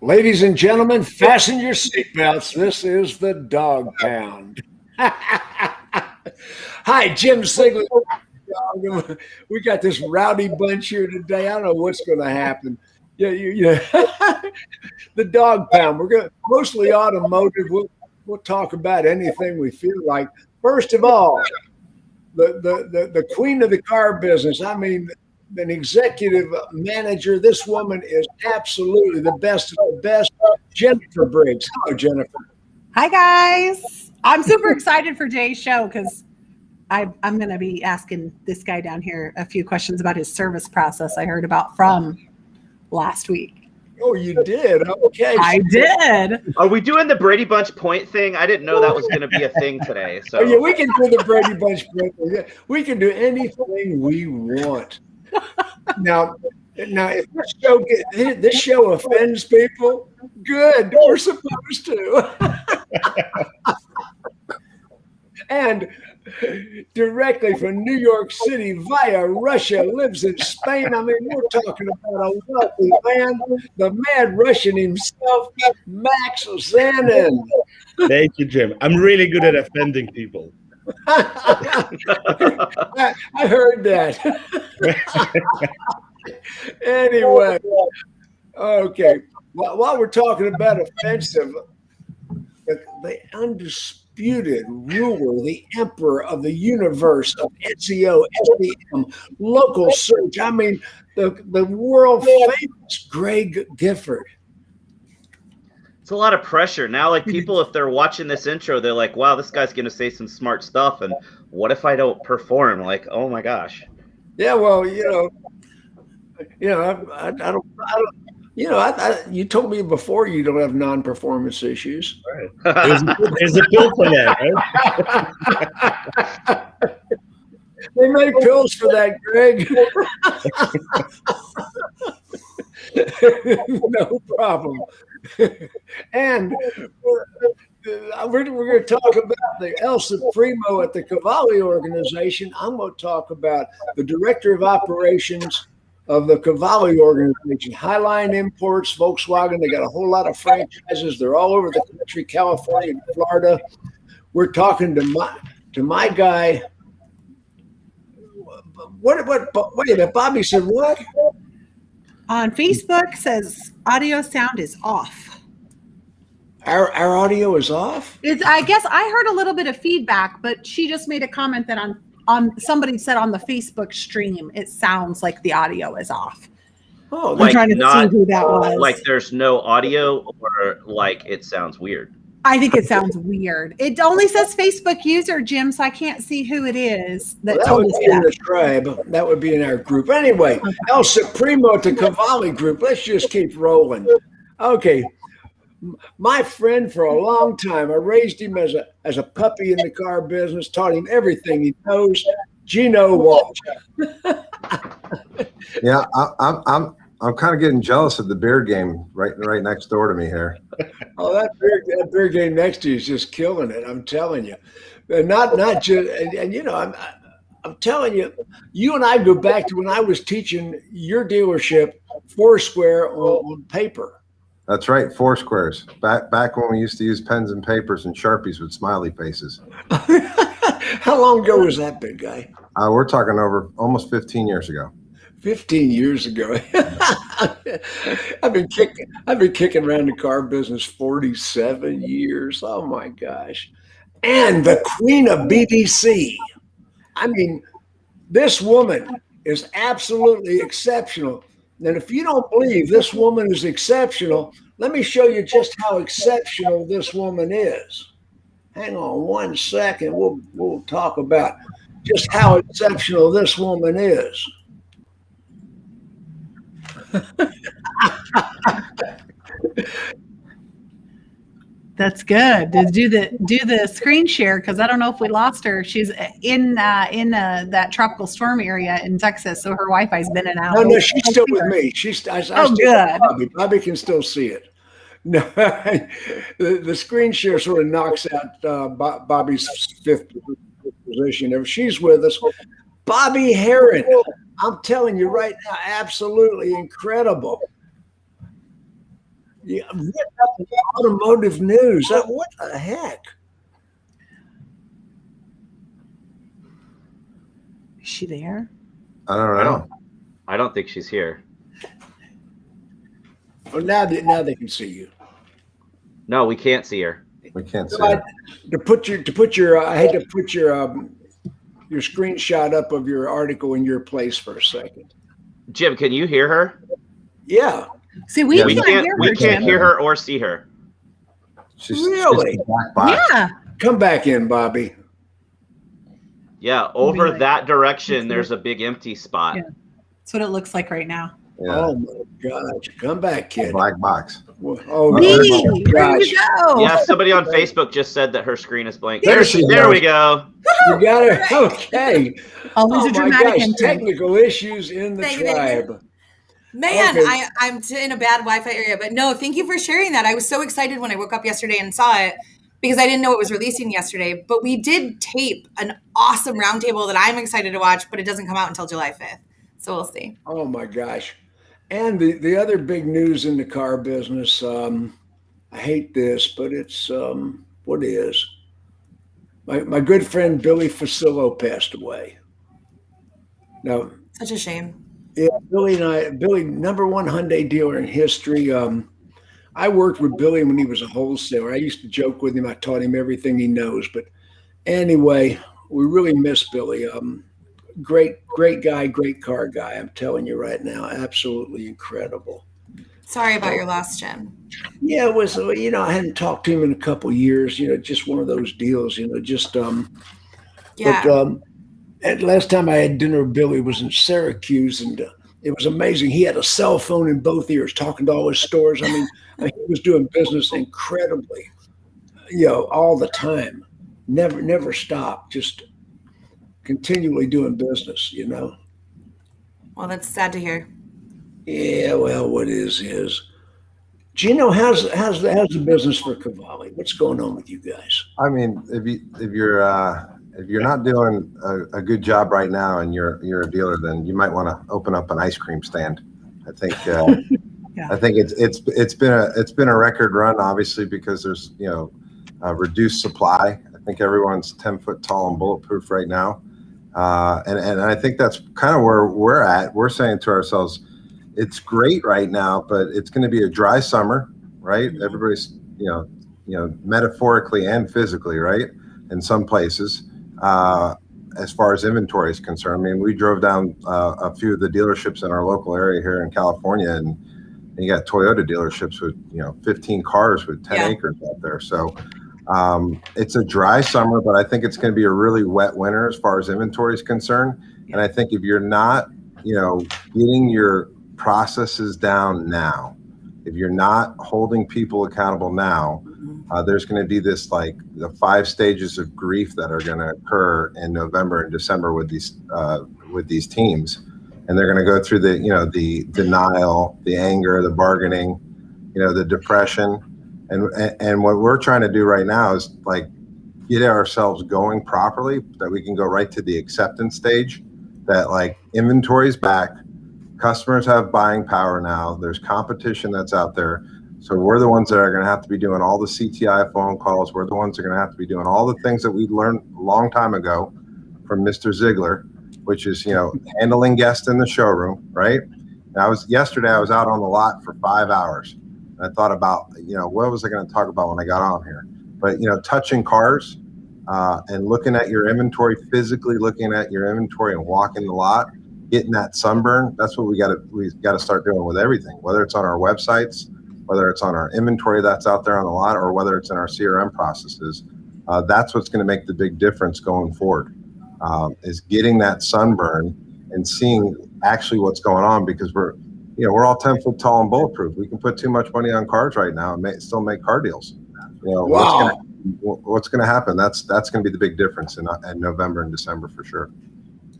Ladies and gentlemen, fasten your seatbelts. This is the Dawg Pound. Hi, Jim Ziegler. We got this rowdy bunch here today. I don't know what's going to happen. Yeah. The Dawg Pound. We're going to mostly automotive. We'll talk about anything we feel like. First of all, the queen of the car business. I mean, an executive manager. This woman is absolutely the best of the best. Jennifer Briggs. Hello, Jennifer. Hi, guys. I'm super excited for Jay's show because I'm going to be asking this guy down here a few questions about his service process I heard about from last week. Oh, you did? Okay. I did. Are we doing the Brady Bunch point thing? I didn't know that was going to be a thing today. So yeah, we can do the Brady Bunch point thing. We can do anything we want. Now, if this show offends people, good. We're supposed to. And directly from New York City via Russia, lives in Spain. I mean, we're talking about a wealthy man, the mad Russian himself, Max Zanan. Thank you, Jim. I'm really good at offending people. I heard that. Anyway, okay. While we're talking about offensive, the undisputed ruler, the emperor of the universe of SEO, SEM, local search. I mean, the world famous Greg Gifford. it's a lot of pressure now. Like, people, if they're watching this intro, they're like, "Wow, this guy's going to say some smart stuff." And what if I don't perform? Like, oh my gosh. Yeah, well, I don't. You told me before you don't have non-performance issues. Right. There's a pill for that, right? They make pills for that, Greg. No problem. And we're going to talk about the El Supremo at the Qvale organization. I'm going to talk about the director of operations of the Qvale organization, Highline Imports, Volkswagen. They got a whole lot of franchises. They're all over the country, California and Florida. We're talking to my guy. Wait a minute, Bobbie said what? On Facebook says audio sound is off. Our audio is off? I guess I heard a little bit of feedback, but she just made a comment that on somebody said on the Facebook stream, it sounds like the audio is off. Oh, I'm trying to see who that was. Like there's no audio, or like it sounds weird? I think it sounds weird. It only says Facebook user, Jim, so I can't see who it is that told us that. In the tribe. That would be in our group. Anyway, okay. El Supremo to Qvale group. Let's just keep rolling. Okay. My friend for a long time, I raised him as a puppy in the car business, taught him everything he knows. Geno Walsh. Yeah, I'm kind of getting jealous of the beer game right next door to me here. Oh, that beer game next to you is just killing it. I'm telling you, and not just I'm telling you, you and I go back to when I was teaching your dealership Foursquare on paper. That's right, Foursquares. Back when we used to use pens and papers and Sharpies with smiley faces. How long ago was that, big guy? We're talking over almost 15 years ago. 15 years ago. I've been kicking around the car business 47 years. Oh my gosh. And the queen of BBC. I mean, this woman is absolutely exceptional. And if you don't believe this woman is exceptional, let me show you just how exceptional this woman is. Hang on one second. We'll talk about just how exceptional this woman is. That's good. Do the screen share, because I don't know if we lost her. She's in that tropical storm area in Texas, so her Wi-Fi's been in and out. No, she's still with me. I good. Bobbie can still see it. No, the screen share sort of knocks out Bobbie's fifth position. If she's with us, Bobbie Herron. I'm telling you right now, absolutely incredible. Yeah, automotive news. What the heck? Is she there? I don't know. I don't think she's here. Oh, now they can see you. No, we can't see her. We can't see. To put your I had to put your screenshot up of your article in your place for a second. Jim, can you hear her? Yeah. See, we We can't can't. hear We her, can't Jim. hear her or see her. Really? She's the black box. Yeah. Come back in, Bobbie. Yeah, over like- that direction, there's a big empty spot. Yeah. That's what it looks like right now. Yeah. Oh my gosh. Come back, kid. Black box. Oh Me, my where gosh. you go? Yeah, somebody on Facebook just said that her screen is blank. There she There goes. we go. You got it? Okay. Always Oh a my dramatic gosh. intake. Technical issues in the Thank you, thank you. tribe. Man, Okay. I'm in a bad Wi-Fi area, but no, thank you for sharing that. I was so excited when I woke up yesterday and saw it because I didn't know it was releasing yesterday. But we did tape an awesome roundtable that I'm excited to watch, but it doesn't come out until July 5th. So we'll see. Oh my gosh. And the other big news in the car business, I hate this, but it's what is. My good friend Billy Facillo passed away. Now, Such a shame. yeah, Billy, number one Hyundai dealer in history. I worked with Billy when he was a wholesaler. I used to joke with him. I taught him everything he knows. But anyway, we really miss Billy. Great guy, great car guy. I'm telling you right now, absolutely incredible. Sorry about your loss, Jim. Yeah, it was. I hadn't talked to him in a couple of years. Just one of those deals. Yeah. But and last time I had dinner with Billy was in Syracuse, and it was amazing. He had a cell phone in both ears, talking to all his stores. I mean, he was doing business incredibly, all the time. Never stopped. Just continually doing business. Well, that's sad to hear. Yeah. Well, what is. Geno, how's the business for Qvale? What's going on with you guys? I mean, if you're not doing a good job right now and you're a dealer, then you might want to open up an ice cream stand. I think Yeah. I think it's been a record run, obviously, because there's reduced supply. I think everyone's 10 foot tall and bulletproof right now, and I think that's kind of where we're at. We're saying to ourselves, it's great right now, but it's going to be a dry summer, right? Mm-hmm. Everybody's metaphorically and physically, right? In some places. As far as inventory is concerned, I mean, we drove down a few of the dealerships in our local area here in California, and you got Toyota dealerships with 15 cars with 10 acres out there. So it's a dry summer, but I think it's going to be a really wet winter as far as inventory is concerned. And I think if you're not getting your processes down now, if you're not holding people accountable now, there's going to be this like the 5 stages of grief that are going to occur in November and December with these teams, and they're going to go through the denial, the anger, the bargaining, the depression, and what we're trying to do right now is like get ourselves going properly that we can go right to the acceptance stage. That like inventory's back, customers have buying power now. There's competition that's out there. So we're the ones that are going to have to be doing all the CTI phone calls. We're the ones that are going to have to be doing all the things that we learned a long time ago from Mr. Ziegler, which is, handling guests in the showroom, right? Yesterday I was out on the lot for 5 hours. And I thought about, what was I going to talk about when I got on here? But, touching cars and looking at your inventory, physically looking at your inventory and walking the lot, getting that sunburn, that's what we got to start doing with everything, whether it's on our websites, whether it's on our inventory that's out there on the lot, or whether it's in our CRM processes. That's what's going to make the big difference going forward, is getting that sunburn and seeing actually what's going on, because we're all 10 foot tall and bulletproof. We can put too much money on cars right now and still make car deals. Wow. What's going to happen? That's going to be the big difference in November and December for sure.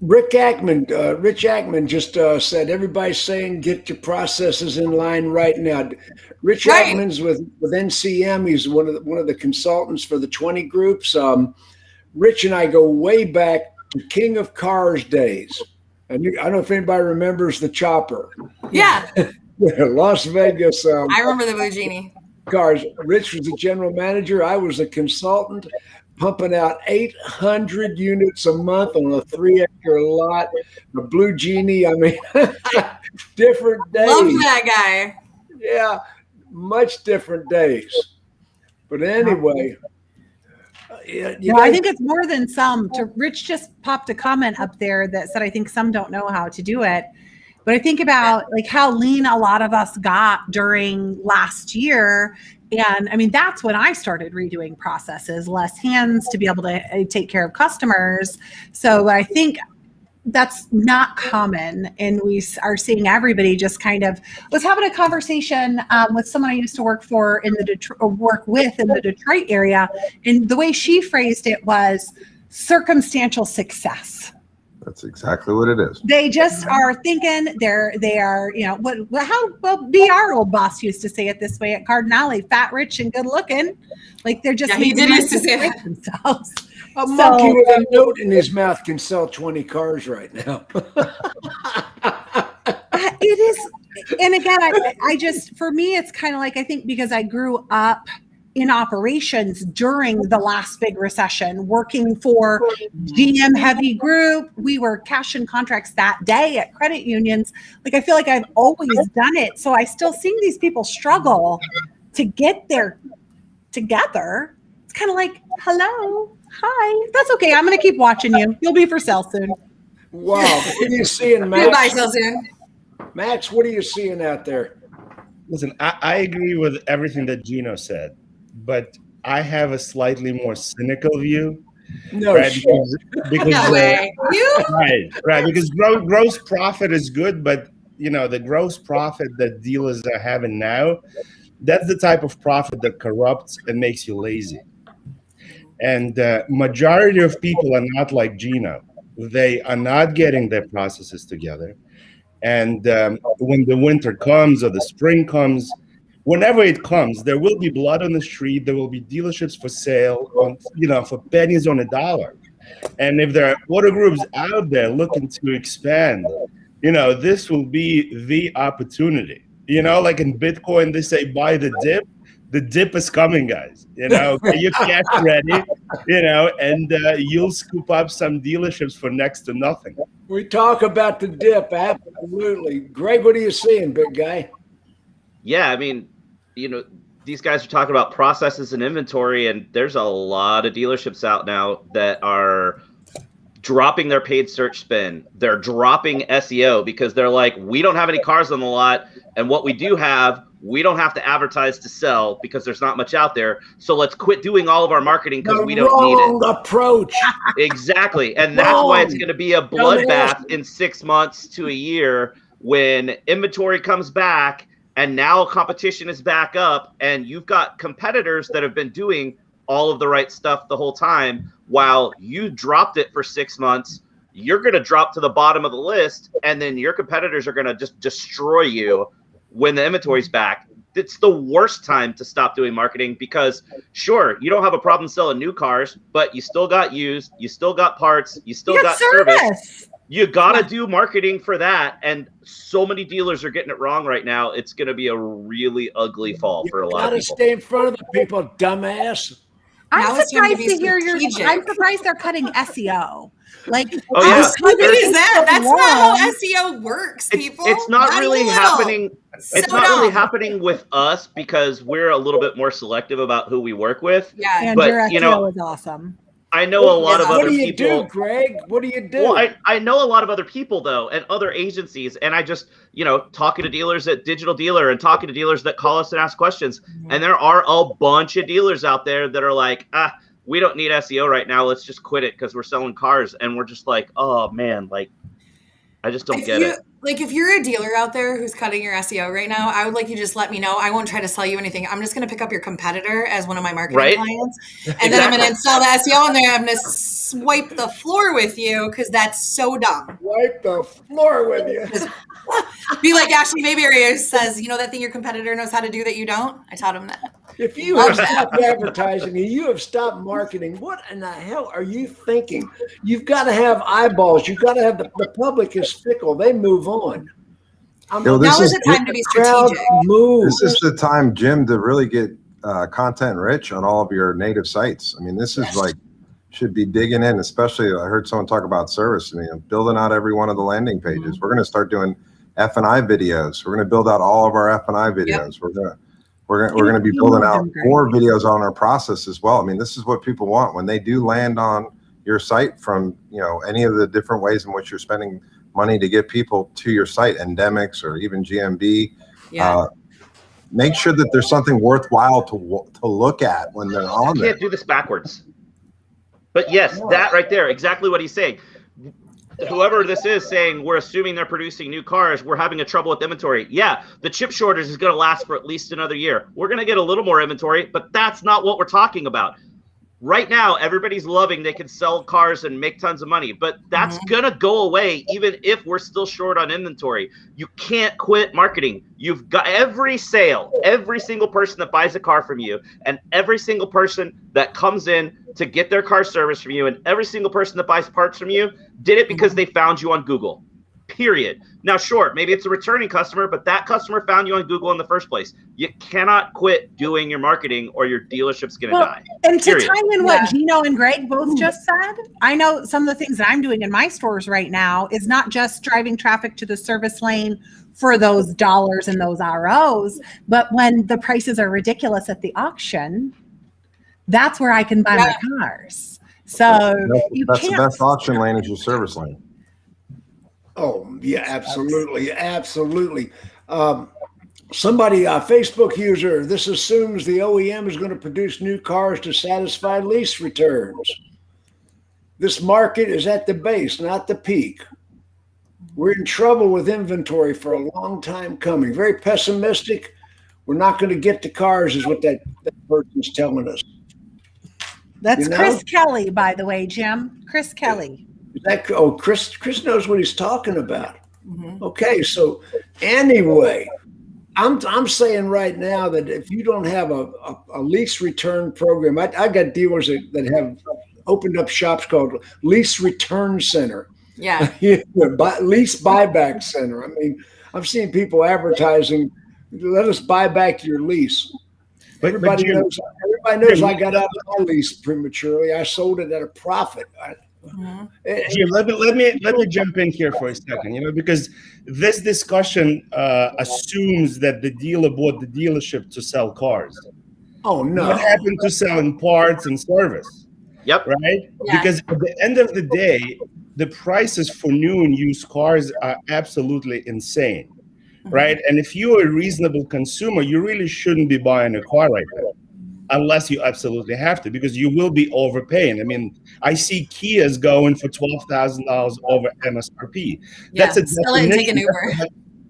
Rich Ackman just said, everybody's saying get your processes in line right now. Rich Ackman's with NCM. He's one of the consultants for the 20 groups. Rich and I go way back to King of Cars days. And I don't know if anybody remembers the chopper. Yeah. Las Vegas I remember the Blue Genie. cars. Rich was the general manager. I was a consultant, pumping out 800 units a month on a 3-acre lot. The Blue Genie, I mean, different days. Love that guy. Yeah, much different days. But anyway, I think it's more than some. Rich just popped a comment up there that said, I think some don't know how to do it. But I think about like how lean a lot of us got during last year. And I mean, that's when I started redoing processes, less hands to be able to take care of customers. So I think that's not common. And we are seeing everybody just kind of, was having a conversation with someone I used to work for in the work with in the Detroit area. And the way she phrased it was circumstantial success. That's exactly what it is. They just are thinking they are, you know, our old boss used to say it this way at Cardinale, fat, rich, and good looking. Like they're just he did used to say that. themselves. a monkey with a note in his mouth can sell 20 cars right now. It is, and again, I just, for me, it's kind of like, I think because I grew up in operations during the last big recession, working for GM Heavy Group. We were cashing contracts that day at credit unions. Like, I feel like I've always done it. So I still see these people struggle to get there together. It's kind of like, hello, hi. That's okay. I'm going to keep watching you. You'll be for sale soon. Wow. What are you seeing, Max? Goodbye, so soon. Max, what are you seeing out there? Listen, I agree with everything that Geno said, but I have a slightly more cynical view. No, right? shit. Because No way. You? right. Because gross profit is good, but you know the gross profit that dealers are having now, that's the type of profit that corrupts and makes you lazy. And majority of people are not like Geno. They are not getting their processes together. And when the winter comes or the spring comes, whenever it comes, there will be blood on the street. There will be dealerships for sale, for pennies on a dollar. And if there are auto groups out there looking to expand, this will be the opportunity. Like in Bitcoin, they say buy the dip. The dip is coming, guys. Get your cash ready, and you'll scoop up some dealerships for next to nothing. We talk about the dip, absolutely. Greg, what are you seeing, big guy? Yeah, I mean, these guys are talking about processes and inventory, and there's a lot of dealerships out now that are dropping their paid search spend. They're dropping SEO because they're like, we don't have any cars on the lot, and what we do have, we don't have to advertise to sell because there's not much out there. So let's quit doing all of our marketing because we don't need it. Wrong approach. Exactly. And that's why it's going to be a bloodbath in 6 months to a year when inventory comes back and now competition is back up and you've got competitors that have been doing all of the right stuff the whole time while you dropped it for 6 months. You're going to drop to the bottom of the list and then your competitors are going to just destroy you when the inventory's back. It's the worst time to stop doing marketing because, sure, you don't have a problem selling new cars, but you still got used, you still got parts, you still got service. You got to do marketing for that. And so many dealers are getting it wrong right now. It's going to be a really ugly fall for a lot of people. You got to stay in front of the people, dumbass. I'm surprised to hear I'm surprised they're cutting SEO. Like, how stupid is that? That's not how SEO works, people. It's not really happening. It's not really happening with us because we're a little bit more selective about who we work with. Yeah, and but your SEO is awesome. I know a lot of other people. What do you do, Greg? What do you do? Well, I know a lot of other people though, and other agencies, and I just talking to dealers at Digital Dealer and talking to dealers that call us and ask questions, and there are a bunch of dealers out there that are like, we don't need SEO right now. Let's just quit it because we're selling cars, and we're just like, oh man, like I just don't get it. Like if you're a dealer out there who's cutting your SEO right now, I would like you to just let me know. I won't try to sell you anything. I'm just going to pick up your competitor as one of my marketing clients. And then I'm going to install the SEO and then I'm going to swipe the floor with you because that's so dumb. Wipe the floor with you. Be like Ashley Mayberry says, that thing your competitor knows how to do that you don't? I taught him that. If you have stopped advertising and you have stopped marketing, what in the hell are you thinking? You've got to have eyeballs. You've got to have the public is fickle. They move on. Now is the time to be strategic. This is the time, Jim, to really get content rich on all of your native sites. I mean, this is like, should be digging in, especially I heard someone talk about service. I mean, building out every one of the landing pages. We're going to start doing F&I videos. We're going to build out all of our F&I videos. Yep. We're going to be building out more videos on our process as well. I mean, this is what people want when they do land on your site from, you know, any of the different ways in which you're spending money to get people to your site, endemics or even GMB. Make sure that there's something worthwhile to look at when they're on there. I can't do this backwards. But yes, that right there, exactly what he's saying. Whoever this is saying we're assuming they're producing new cars, we're having a trouble with inventory. Yeah, the chip shortage is going to last for at least another year. We're going to get a little more inventory, but that's not what we're talking about. Right now, everybody's loving they can sell cars and make tons of money, but that's going to go away even if we're still short on inventory. You can't quit marketing. You've got every sale, every single person that buys a car from you, and every single person that comes in to get their car serviced from you, and every single person that buys parts from you did it because they found you on Google. Period. Now, sure, maybe it's a returning customer, but that customer found you on Google in the first place. You cannot quit doing your marketing or your dealership's going to die. And to tie in what Geno and Greg both just said, I know some of the things that I'm doing in my stores right now is not just driving traffic to the service lane for those dollars and those ROs, but when the prices are ridiculous at the auction, that's where I can buy my cars. So that's the best auction lane is your service lane. Oh, yeah, absolutely. Absolutely. Somebody, a Facebook user, this assumes the OEM is going to produce new cars to satisfy lease returns. This market is at the base, not the peak. We're in trouble with inventory for a long time coming. Very pessimistic. We're not going to get the cars is what that person's telling us. That's Chris Kelly, by the way, Jim. Chris Kelly. Chris knows what he's talking about. Okay, so anyway, I'm saying right now that if you don't have a lease return program, I got dealers that have opened up shops called Lease Return Center. Yeah. Lease Buyback Center. I mean, I'm seeing people advertising, let us buy back your lease. Everybody knows I got out of my lease prematurely. I sold it at a profit. Jim, let me jump in here for a second, because this discussion assumes that the dealer bought the dealership to sell cars. Oh, no. What happened to selling parts and service? Yep. Right? Yeah. Because at the end of the day, the prices for new and used cars are absolutely insane. Right? And if you're a reasonable consumer, you really shouldn't be buying a car right now. Unless you absolutely have to, because you will be overpaying. I mean, I see Kias going for $12,000 over MSRP. Yeah, that's take an Uber.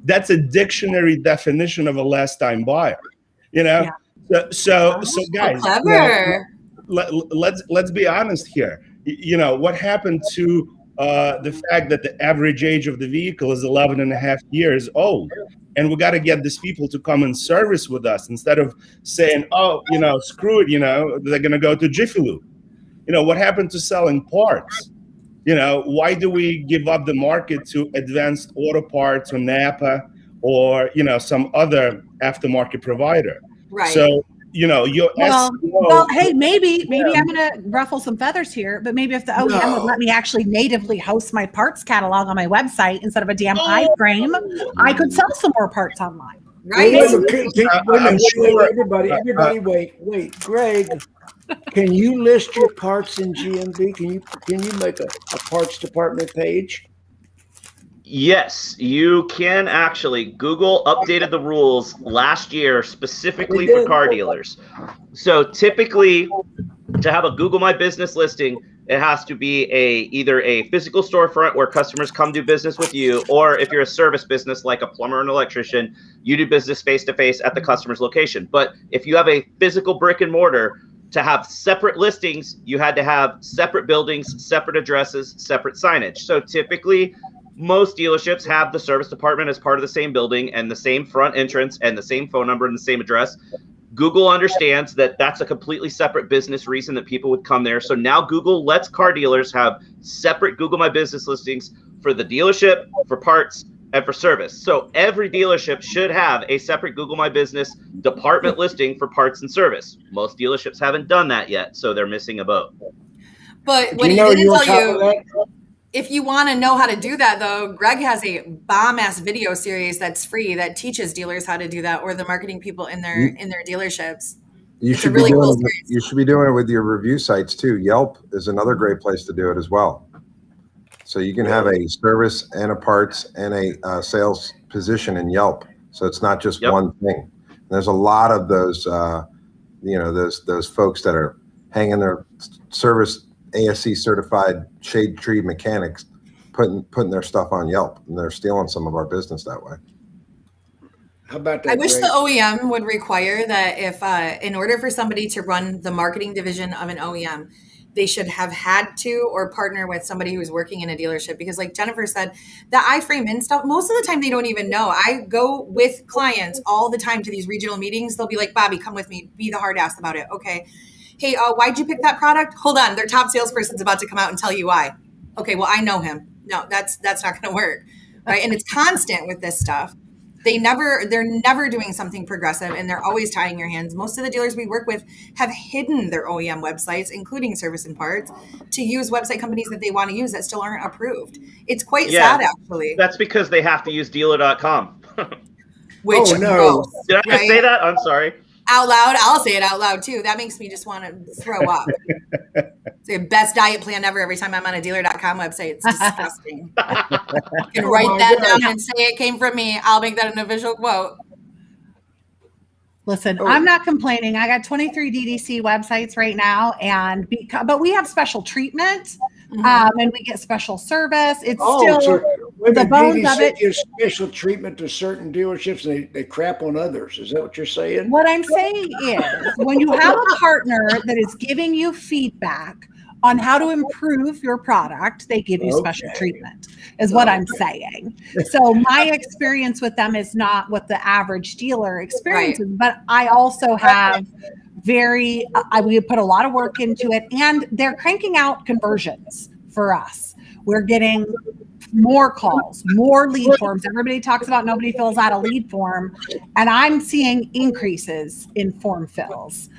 That's a dictionary definition of a last-time buyer. So guys, let's be honest here. What happened to the fact that the average age of the vehicle is 11 and a half years old? And we got to get these people to come and service with us instead of saying, screw it, they're going to go to Jiffy Lube. What happened to selling parts? Why do we give up the market to Advanced Auto Parts or Napa or, some other aftermarket provider? Right. So, hey, maybe I'm going to ruffle some feathers here, but maybe if the OEM would let me actually natively host my parts catalog on my website instead of a damn iframe, I could sell some more parts online. Right. Everybody, wait, Greg, can you list your parts in GMB? Can you make a parts department page? Yes, you can actually. Google updated the rules last year specifically for car dealers. So typically, to have a Google My Business listing, it has to be either a physical storefront where customers come do business with you, or if you're a service business like a plumber and electrician, you do business face-to-face at the customer's location. But if you have a physical brick and mortar, to have separate listings, you had to have separate buildings, separate addresses, separate signage. So typically, most dealerships have the service department as part of the same building and the same front entrance and the same phone number and the same address. Google understands that that's a completely separate business reason that people would come there. So now Google lets car dealers have separate Google My Business listings for the dealership, for parts, and for service. So every dealership should have a separate Google My Business department listing for parts and service. Most dealerships haven't done that yet, so they're missing a boat. But what he didn't tell you, if you want to know how to do that, though, Greg has a bomb-ass video series that's free that teaches dealers how to do that, or the marketing people in their dealerships. You should be doing it with your review sites too. Yelp is another great place to do it as well. So you can have a service and a parts and a sales position in Yelp. So it's not just one thing. There's a lot of those, those folks that are hanging their service ASC certified shade tree mechanics, putting their stuff on Yelp, and they're stealing some of our business that way. How about that? I wish the OEM would require that if, in order for somebody to run the marketing division of an OEM, they should have had to or partner with somebody who's working in a dealership. Because like Jennifer said, the iframe in stuff, most of the time they don't even know. I go with clients all the time to these regional meetings. They'll be like, Bobbie, come with me. Be the hard ass about it. Okay. Hey, why'd you pick that product? Hold on. Their top salesperson's about to come out and tell you why. Okay, well, I know him. No, that's not going to work. Right. And it's constant with this stuff. They're never doing something progressive, and they're always tying your hands. Most of the dealers we work with have hidden their OEM websites, including service and parts, to use website companies that they want to use that still aren't approved. It's quite sad, actually. That's because they have to use dealer.com. Which gross, did I say that? I'm sorry. Out loud, I'll say it out loud too. That makes me just want to throw up. It's the best diet plan ever. Every time I'm on a dealer.com website, it's disgusting. You can write that down and say it came from me. I'll make that an official quote. Listen, I'm not complaining. I got 23 DDC websites right now, but we have special treatment, and we get special service. It's still the bones of it. Gives special treatment to certain dealerships, and they crap on others. Is that what you're saying? What I'm saying is, when you have a partner that is giving you feedback on how to improve your product, they give you special treatment, is what I'm saying. So my experience with them is not what the average dealer experiences, but I also have we put a lot of work into it, and they're cranking out conversions for us. We're getting more calls, more lead forms. Everybody talks about nobody fills out a lead form, and I'm seeing increases in form fills.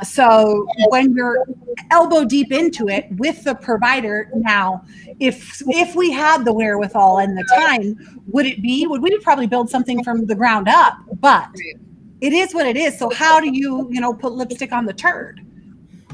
So when you're elbow deep into it with the provider, now, if we had the wherewithal and the time, would we probably build something from the ground up? But it is what it is. So how do you put lipstick on the turd?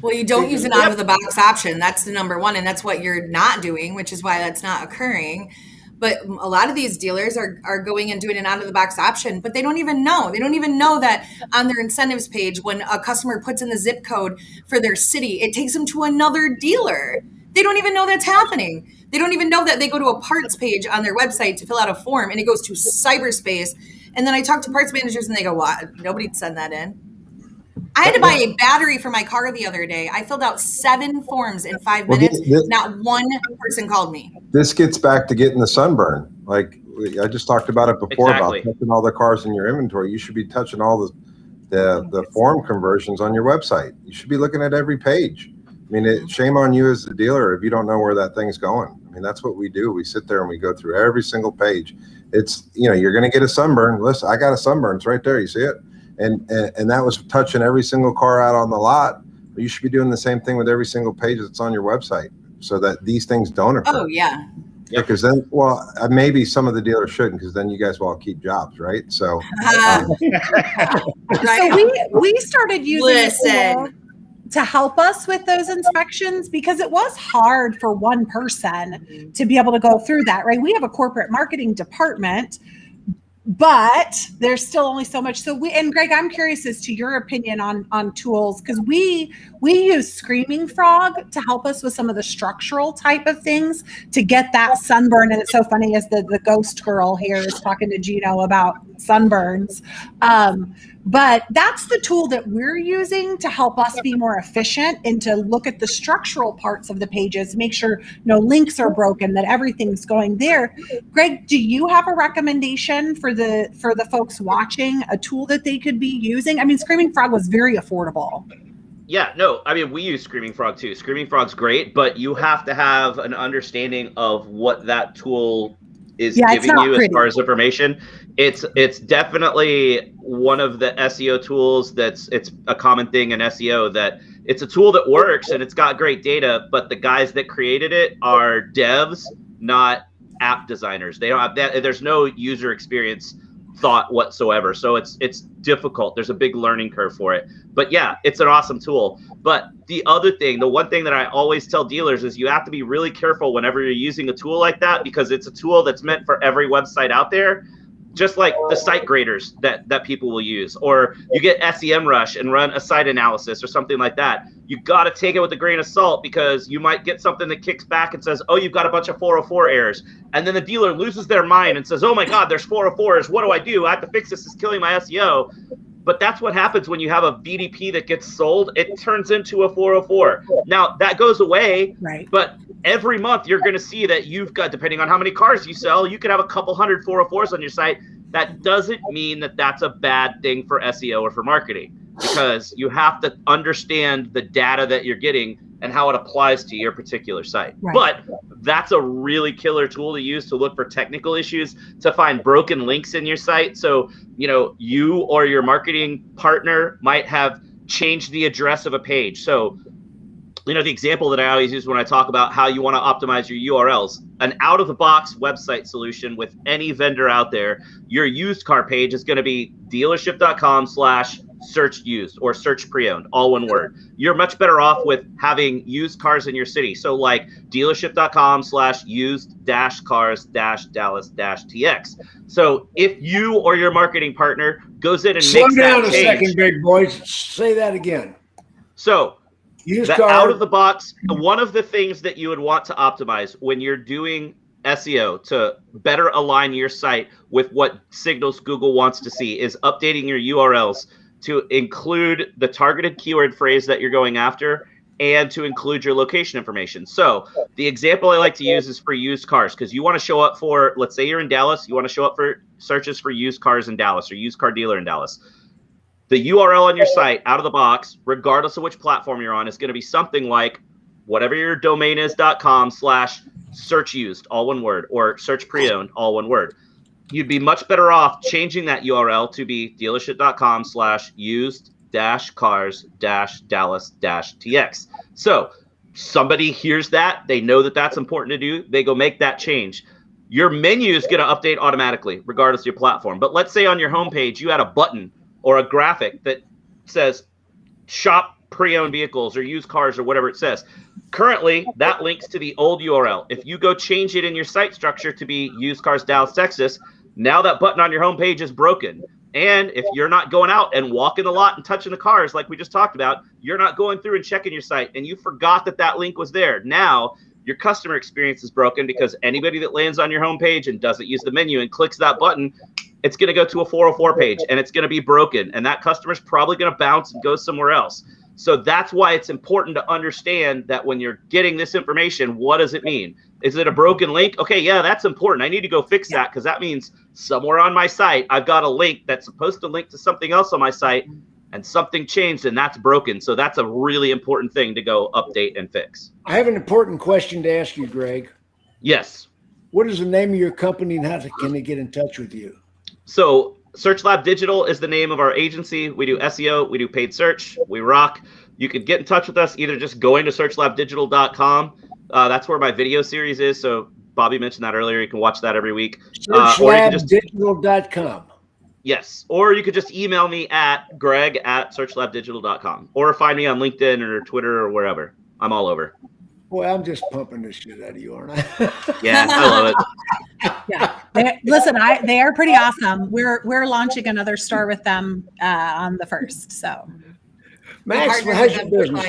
Well, you don't use an out of the box option. That's the number one. And that's what you're not doing, which is why that's not occurring. But a lot of these dealers are going and doing an out of the box option, but they don't even know. They don't even know that on their incentives page, when a customer puts in the zip code for their city, it takes them to another dealer. They don't even know that's happening. They don't even know that they go to a parts page on their website to fill out a form, and it goes to cyberspace. And then I talk to parts managers, and they go, "What? Nobody'd send that in." I had to buy a battery for my car the other day. I filled out 7 forms in 5 minutes. Not one person called me. This gets back to getting the sunburn. Like I just talked about it before about touching all the cars in your inventory. You should be touching all the form conversions on your website. You should be looking at every page. I mean, shame on you as the dealer if you don't know where that thing's going. I mean, that's what we do. We sit there and we go through every single page. It's, you're going to get a sunburn. Listen, I got a sunburn. It's right there. You see it? And that was touching every single car out on the lot. You should be doing the same thing with every single page that's on your website, so that these things don't occur. Oh yeah. Because then, maybe some of the dealers shouldn't, because then you guys will all keep jobs, right? So, so we started using it to help us with those inspections, because it was hard for one person to be able to go through that, right? We have a corporate marketing department, but there's still only so much. So and Greg, I'm curious as to your opinion on tools, because we use Screaming Frog to help us with some of the structural type of things to get that sunburn. And it's so funny as the ghost girl here is talking to Geno about sunburns. But that's the tool that we're using to help us be more efficient and to look at the structural parts of the pages, make sure no links are broken, that everything's going there. Greg, do you have a recommendation for the folks watching, a tool that they could be using? I mean, Screaming Frog was very affordable. Yeah, no, I mean, we use Screaming Frog too. Screaming Frog's great, but you have to have an understanding of what that tool giving you as far as information. It's definitely one of the SEO tools it's a common thing in SEO, that it's a tool that works and it's got great data, but the guys that created it are devs, not app designers. They don't have that. There's no user experience thought whatsoever. So it's difficult. There's a big learning curve for it. But yeah, it's an awesome tool. But the one thing that I always tell dealers is you have to be really careful whenever you're using a tool like that, because it's a tool that's meant for every website out there. Just like the site graders that people will use, or you get SEMrush and run a site analysis or something like that. You got to take it with a grain of salt, because you might get something that kicks back and says, oh, you've got a bunch of 404 errors. And then the dealer loses their mind and says, oh my God, there's 404 errors. What do? I have to fix this. It's killing my SEO. But that's what happens when you have a VDP that gets sold. It turns into a 404. Now that goes away, right? But every month you're going to see that you've got, depending on how many cars you sell, you could have a couple hundred 404s on your site. That doesn't mean that that's a bad thing for SEO or for marketing, because you have to understand the data that you're getting and how it applies to your particular site. Right. But that's a really killer tool to use to look for technical issues, to find broken links in your site. So, you or your marketing partner might have changed the address of a page. So, the example that I always use when I talk about how you want to optimize your URLs, an out-of-the-box website solution with any vendor out there, your used car page is going to be dealership.com/search used or search pre-owned, all one word. You're much better off with having used cars in your city. So like dealership.com/used-cars-dallas-tx. So if you or your marketing partner goes in and makes that change. Slow down a second, big boy. Say that again. So out of the box, one of the things that you would want to optimize when you're doing SEO to better align your site with what signals Google wants to see is updating your URLs to include the targeted keyword phrase that you're going after and to include your location information. So the example I like to use is for used cars, because you want to show up for, let's say you're in Dallas, you want to show up for searches for used cars in Dallas or used car dealer in Dallas. The URL on your site out of the box, regardless of which platform you're on, is going to be something like whatever your domain is .com/search used, all one word, or search pre-owned, all one word. You'd be much better off changing that URL to be dealership.com/used-cars-dallas-tx. So somebody hears that, they know that that's important to do, they go make that change. Your menu is going to update automatically, regardless of your platform. But let's say on your homepage, you had a button or a graphic that says shop pre-owned vehicles or used cars or whatever it says. Currently, that links to the old URL. If you go change it in your site structure to be used cars Dallas, Texas, now that button on your homepage is broken. And if you're not going out and walking the lot and touching the cars like we just talked about, you're not going through and checking your site, and you forgot that link was there. Now, your customer experience is broken, because anybody that lands on your homepage and doesn't use the menu and clicks that button, it's going to go to a 404 page and it's going to be broken. And that customer's probably going to bounce and go somewhere else. So that's why it's important to understand that when you're getting this information, what does it mean? Is it a broken link? Okay, yeah, that's important. I need to go fix that, because that means somewhere on my site, I've got a link that's supposed to link to something else on my site, and something changed and that's broken. So that's a really important thing to go update and fix. I have an important question to ask you, Greg. Yes. What is the name of your company, and how can they get in touch with you? So Search Lab Digital is the name of our agency. We do SEO, we do paid search, we rock. You can get in touch with us either just going to searchlabdigital.com. That's where my video series is. So Bobbie mentioned that earlier. You can watch that every week. Searchlabdigital.com. Yes. Or you could just email me at greg@searchlabdigital.com, or find me on LinkedIn or Twitter or wherever. I'm all over. Boy, I'm just pumping this shit out of you, aren't I? Yeah, I love it. Yeah. They are pretty awesome. We're launching another store with them on the 1st. So Max, how's your business?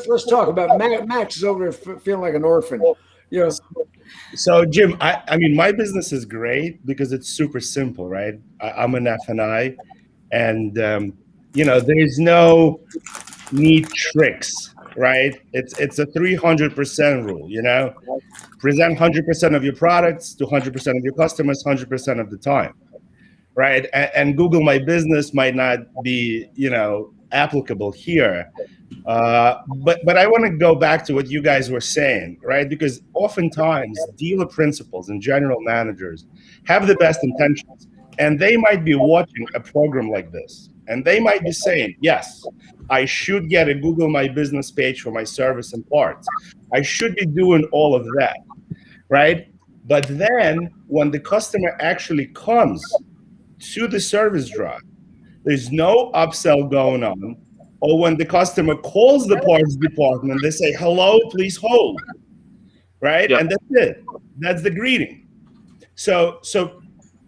Let's talk about it. Max is over there feeling like an orphan. So Jim, I mean, my business is great because it's super simple, right? I'm an F&I, and there's no neat tricks, right? It's a 300% rule, present 100% of your products to 100% of your customers 100% of the time, right? And Google My Business might not be, applicable here. But I want to go back to what you guys were saying, right? Because oftentimes dealer principals and general managers have the best intentions, and they might be watching a program like this, and they might be saying, yes, I should get a Google My Business page for my service and parts. I should be doing all of that, right? But then when the customer actually comes to the service drive, there's no upsell going on. Or when the customer calls the parts department, they say, hello, please hold, right? Yep. And that's it. That's the greeting. So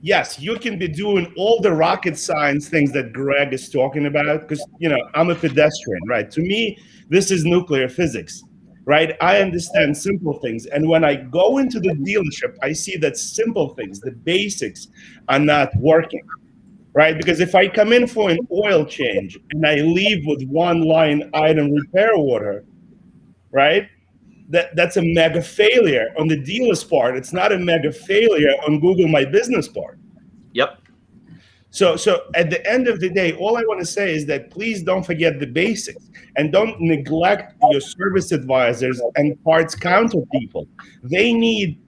yes, you can be doing all the rocket science things that Greg is talking about, because, I'm a pedestrian, right? To me, this is nuclear physics, right? I understand simple things. And when I go into the dealership, I see that simple things, the basics, are not working. Right? Because if I come in for an oil change and I leave with one line item repair order, right? That's a mega failure on the dealer's part. It's not a mega failure on Google My Business part. Yep. So at the end of the day, all I want to say is that please don't forget the basics and don't neglect your service advisors and parts counter people. They need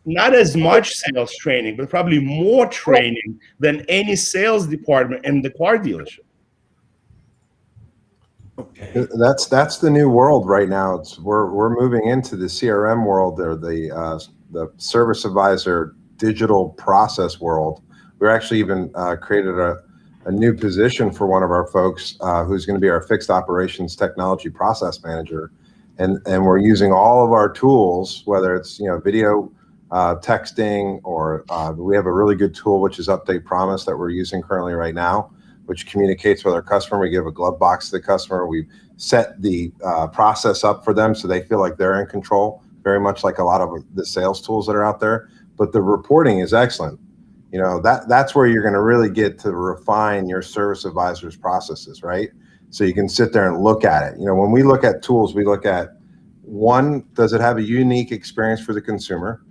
not as much sales training, but probably more training than any sales department in the car dealership. Okay. That's the new world right now. We're moving into the CRM world, or the service advisor digital process world. We're actually even created a new position for one of our folks who's going to be our fixed operations technology process manager, and we're using all of our tools, whether it's video, texting, or we have a really good tool which is Update Promise that we're using currently right now, which communicates with our customer. We give a glove box to the customer. We set the process up for them so they feel like they're in control, very much like a lot of the sales tools that are out there. But the reporting is excellent. That's where you're going to really get to refine your service advisor's processes, right? So you can sit there and look at it. When we look at tools, we look at, one, does it have a unique experience for the consumer?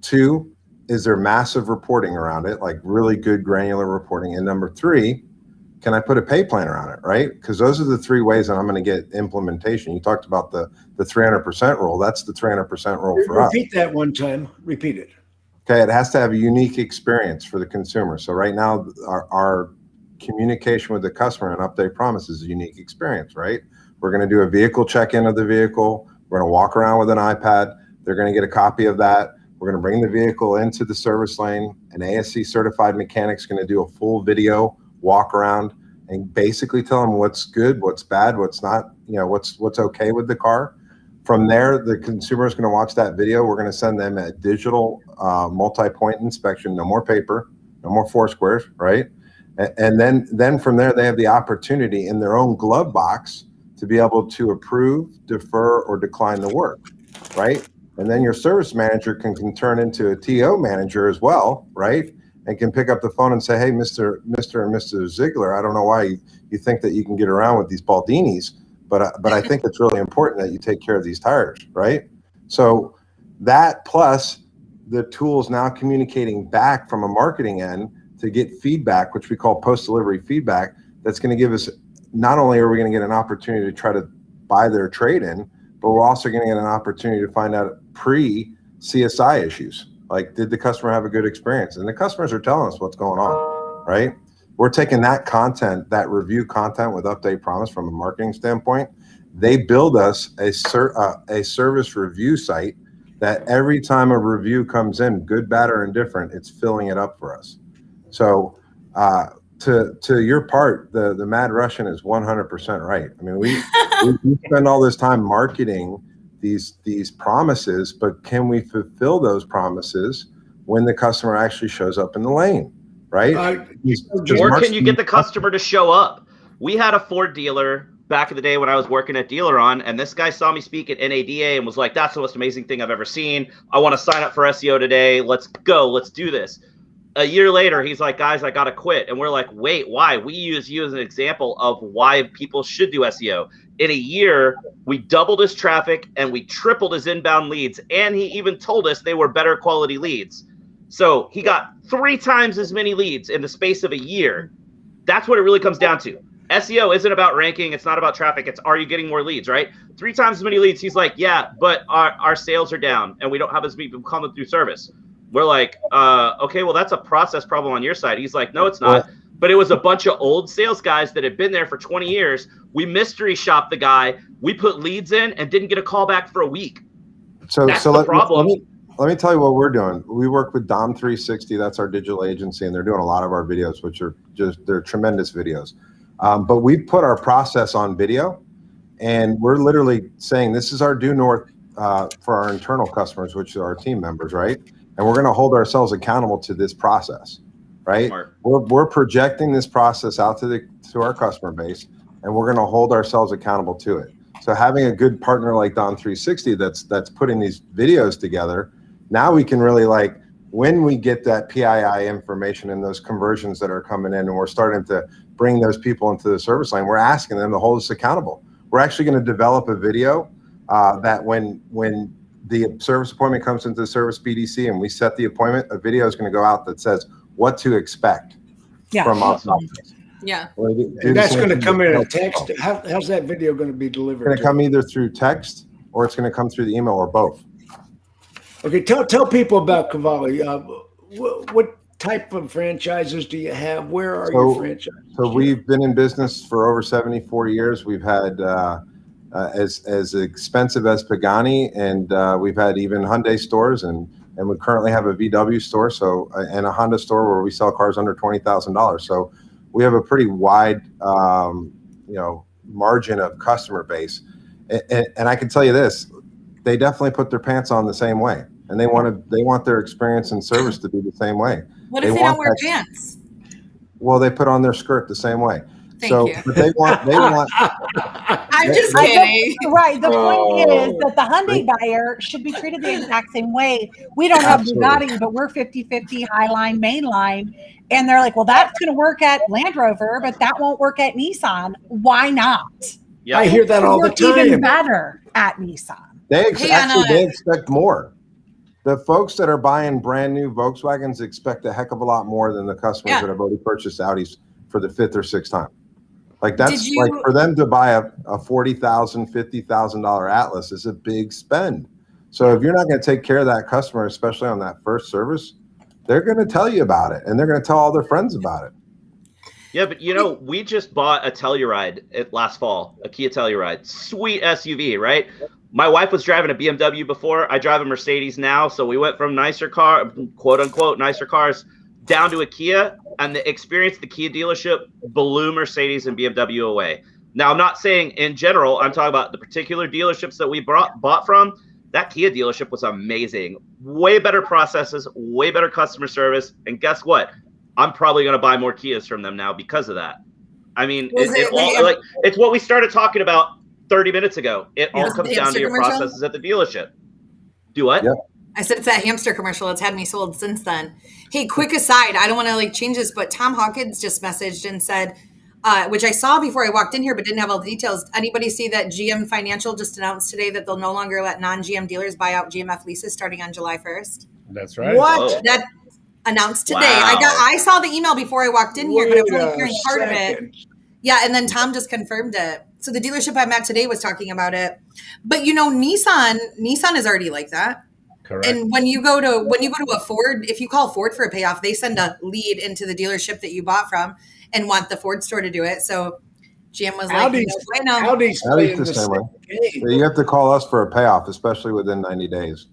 Two, is there massive reporting around it, like really good granular reporting? And number three, can I put a pay plan around it, right? Because those are the three ways that I'm going to get implementation. You talked about the 300% rule. That's the 300% rule for us. Repeat that one time. Repeat it. Okay, it has to have a unique experience for the consumer. So right now, our communication with the customer and Update Promise is a unique experience, right? We're going to do a vehicle check-in of the vehicle. We're going to walk around with an iPad. They're going to get a copy of that. We're going to bring the vehicle into the service lane. An ASC certified mechanic's going to do a full video walk around and basically tell them what's good, what's bad, what's not, what's okay with the car. From there, the consumer is going to watch that video. We're going to send them a digital multi-point inspection, no more paper, no more four squares, right? And then from there, they have the opportunity in their own glove box to be able to approve, defer, or decline the work, right? And then your service manager can turn into a TO manager as well, right? And can pick up the phone and say, hey, Mr. and Mrs. Ziegler, I don't know why you think that you can get around with these Baldinis, but I think it's really important that you take care of these tires, right? So that plus the tools now communicating back from a marketing end to get feedback, which we call post-delivery feedback, that's going to give us, not only are we going to get an opportunity to try to buy their trade-in, but we're also going to get an opportunity to find out pre-CSI issues. Like, did the customer have a good experience? And the customers are telling us what's going on, right? We're taking that content, that review content with Update Promise from a marketing standpoint. They build us a service review site that every time a review comes in, good, bad, or indifferent, it's filling it up for us. So to your part, the Mad Russian is 100% right. I mean, we spend all this time marketing these promises, but can we fulfill those promises when the customer actually shows up in the lane, right? Or can you get the customer to show up? We had a Ford dealer back in the day when I was working at Dealeron, and this guy saw me speak at NADA and was like, that's the most amazing thing I've ever seen. I want to sign up for SEO today. Let's go. Let's do this. A year later, he's like, guys, I got to quit. And we're like, wait, why? We use you as an example of why people should do SEO. In a year, we doubled his traffic and we tripled his inbound leads. And he even told us they were better quality leads. So he got 3 times as many leads in the space of a year. That's what it really comes down to. SEO isn't about ranking. It's not about traffic. It's, are you getting more leads, right? 3 times as many leads. He's like, yeah, but our sales are down and we don't have as many people coming through service. We're like, okay, well, that's a process problem on your side. He's like, no, it's not. But it was a bunch of old sales guys that had been there for 20 years. We mystery shopped the guy. We put leads in and didn't get a call back for a week. That's the problem. Let me tell you what we're doing. We work with Dom 360. That's our digital agency, and they're doing a lot of our videos, which are they're tremendous videos. But we put our process on video, and we're literally saying this is our due north for our internal customers, which are our team members, right? And we're going to hold ourselves accountable to this process, right? We're projecting this process out to our customer base, and we're going to hold ourselves accountable to it. So having a good partner like Dom 360 that's putting these videos together, now we can really, like, when we get that PII information and those conversions that are coming in, and we're starting to bring those people into the service line, we're asking them to hold us accountable. We're actually going to develop a video that when the service appointment comes into the service BDC and we set the appointment, a video is going to go out that says what to expect from us. Yeah. And that's going to come in a text. How's that video going to be delivered? It's going to come either through text or it's going to come through the email or both. Okay, tell people about Qvale. What type of franchises do you have? Where are your franchises? So we've been in business for over 74 years. We've had as expensive as Pagani, and we've had even Hyundai stores, and we currently have a VW store, and a Honda store where we sell cars under $20,000. So we have a pretty wide margin of customer base, and I can tell you this: they definitely put their pants on the same way. And they want their experience and service to be the same way. What if they don't wear pants? Well, they put on their skirt the same way. Thank you. But they want. I'm just kidding. Right. The point is that the Hyundai buyer should be treated the exact same way. We don't have Bugatti, but we're 50-50 Highline, Mainline. And they're like, well, that's going to work at Land Rover, but that won't work at Nissan. Why not? Yeah. I hear that all the time. Even better at Nissan. They expect more. The folks that are buying brand new Volkswagens expect a heck of a lot more than the customers that have already purchased Audis for the 5th or 6th time. Like that's like for them to buy a $40,000, $50,000 Atlas is a big spend. So if you're not going to take care of that customer, especially on that first service, they're going to tell you about it, and they're going to tell all their friends about it. Yeah, but we just bought a Telluride last fall, a Kia Telluride, sweet SUV, right? My wife was driving a BMW before. I drive a Mercedes now. So we went from nicer car, quote unquote, nicer cars down to a Kia, and the experience, the Kia dealership blew Mercedes and BMW away. Now, I'm not saying in general, I'm talking about the particular dealerships that we bought from. That Kia dealership was amazing. Way better processes, way better customer service. And guess what? I'm probably going to buy more Kias from them now because of that. I mean, it's what we started talking about 30 minutes ago. It all comes down to your processes at the dealership. Do what? Yep. I said it's that hamster commercial. It's had me sold since then. Hey, quick aside. I don't want to change this, but Tom Hawkins just messaged and said, which I saw before I walked in here, but didn't have all the details. Anybody see that GM Financial just announced today that they'll no longer let non-GM dealers buy out GMF leases starting on July 1st? That's right. What? Whoa. That announced today. Wow. I saw the email before I walked in here, but I was only hearing part of it. Yeah, and then Tom just confirmed it. So the dealership I'm at today was talking about it. But Nissan is already like that. Correct. And when you go to a Ford, if you call Ford for a payoff, they send a lead into the dealership that you bought from and want the Ford store to do it. So GM was Audi's playing the same game. You have to call us for a payoff, especially within 90 days.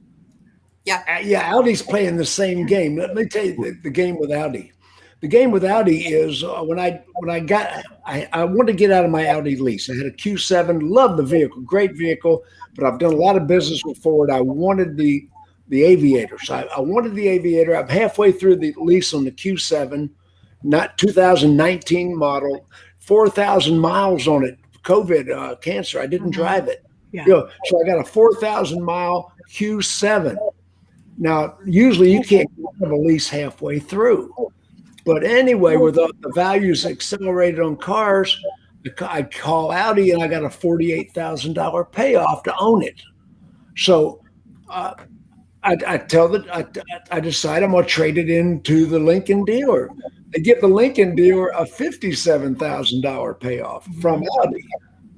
Yeah. Audi's playing the same game. Let me tell you the game with Audi. The game with Audi is when I wanted to get out of my Audi lease. I had a Q7, loved the vehicle, great vehicle, but I've done a lot of business with Ford. I wanted the Aviator. So I wanted the Aviator. I'm halfway through the lease on the Q7, not 2019 model, 4,000 miles on it, COVID, cancer. I didn't drive it. Yeah. So I got a 4,000 mile Q7. Now, usually you can't get a lease halfway through. But anyway, with the values accelerated on cars, I call Audi and I got a $48,000 payoff to own it. So I decide I'm going to trade it into the Lincoln dealer. they give the Lincoln dealer a $57,000 payoff from Audi.